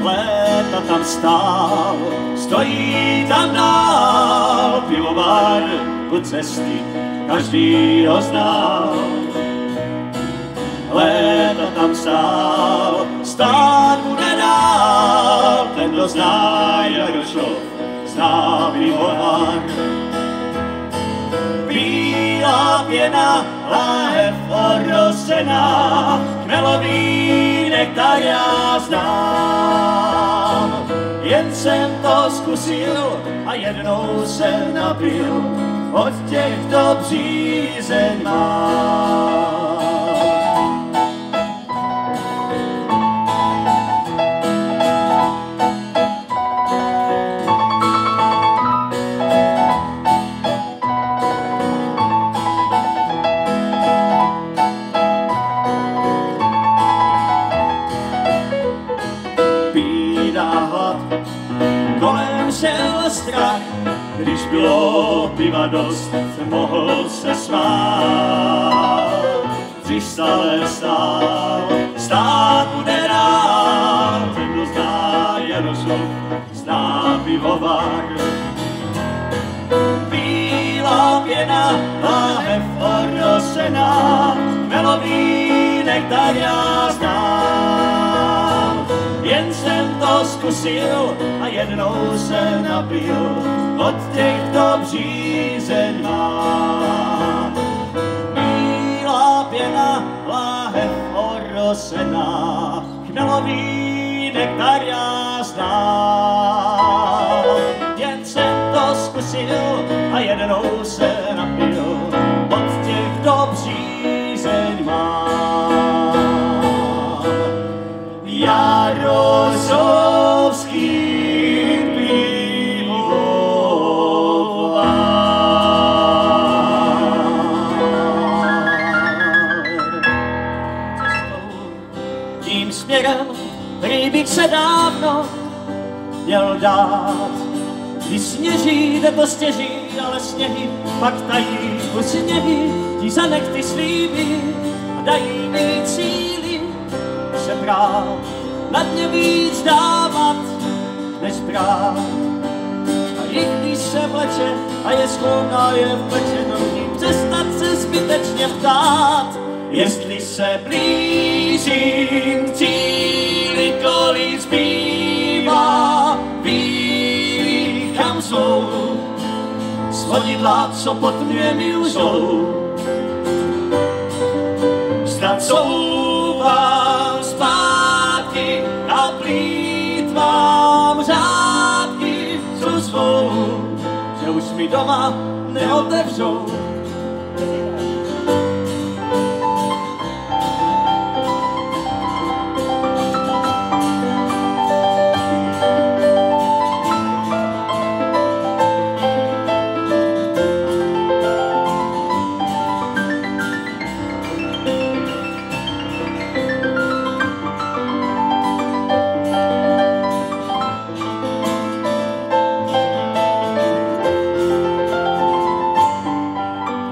léta tam stál, stojí tam dál pivovar u cesty, každý ho znal. Léta tam stál, stát bude dál, ten, kdo zná Jarošov, zná pivovar. Bílá pěna, láhev orosená, chmelový nektar já znám. Jen jsem to zkusil a jednou jsem napil, od těchto břízeň mám. Kolem šel strach, když bylo piva dost, mohl se smát. Když stále stál, stát bude rád, ten, kdo zná Jarošov, zná pivovar. Bílá pěna, láhev orosená, chmelový nektar já znám. Jen jsem to zkusil a jednou se napil, od těchto břízeň mám. Bílá pěna, láhev orosená, chmelový nektar já znám. Jen jsem to zkusil a jednou se napil, od těchto břízeň mám. Jarosovský pivovar. Tím směrem, který bych se dávno měl dát. Když sněží, jde to stěží, ale sněhy pak tají. U sněhy ti za nechty slíbí a dají mi cíly se brát. Nad ně víc dávat, než brát. A i když se vleče a je schopná je v plečenou, přestat se zbytečně ptát. Jestli se blížím k cíli, kolik zbývá, víry, kam jsou svodidla, co pod mě mi lžou. Snad souvám zpátky a plýtvám řádky, co svou, že už mi doma neotevřou.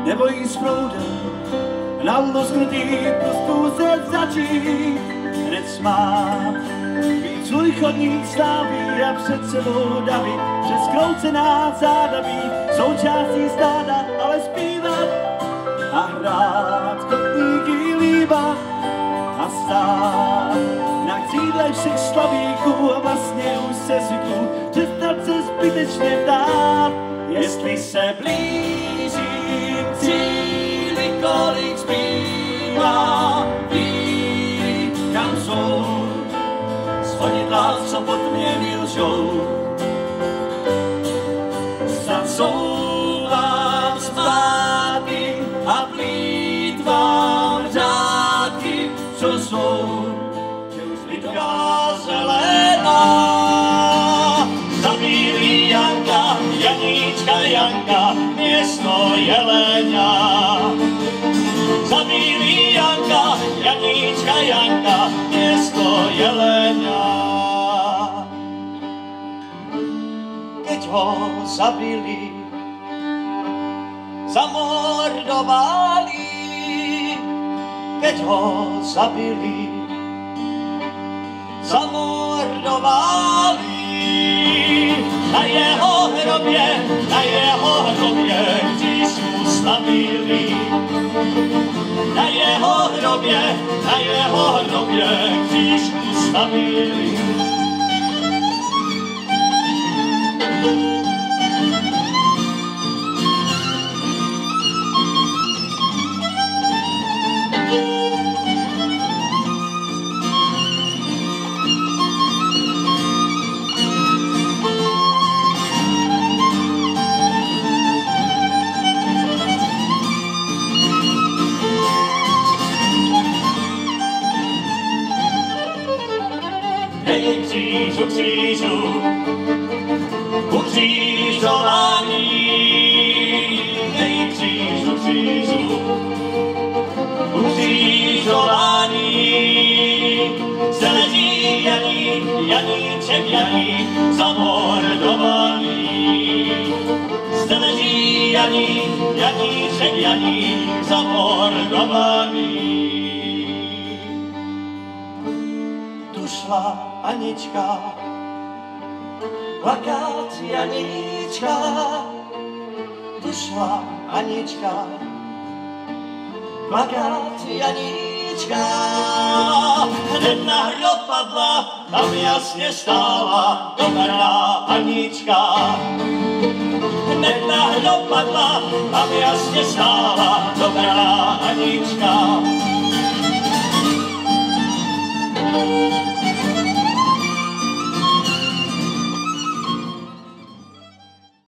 Nebojí s proudem, na lusknutý prostů se začít hned smát. Víc svůj chodník staví a před sebou daví, přes kroucená zádaví, součástí stáda, ale zpívat a hrát kotníky líbat a stát na křídle všech slavíků a vlastně už se zvyknu přestat se zbytečně vdát. Jestli se blížím k cíli, kolik zbývá, víry, kam jsou svodidla, co pod mě mi lžou. Zacouvám zpátky a plýtvám řádky, co jsou, že už lidka zelená. Zabílí Janka, Janíčka Janka, město Jelenia. Zabílí Janka, Janíčka Janka, město Jelenia. Keď ho zabili, zamordovali, keď ho zabili, zamordovali. pochovali. Na jeho hrobě kříž ustavili. Na jeho hrobě kříž ustavili. Hej, křížu, křížu, ukřižovaný. Hej, křížu, křížu, ukřižovaný. Zde leží Janíček, Janík, zamordovaný. Zde leží Janíček, Janík, zamordovaný. Tu šla Anička, plakát Janíčka. Tu šla Anička, plakát Janíčka. Hned na hrob padla, tam jasně stála dobrá Anička. Hned na hrob padla, tam jasně stála dobrá Anička.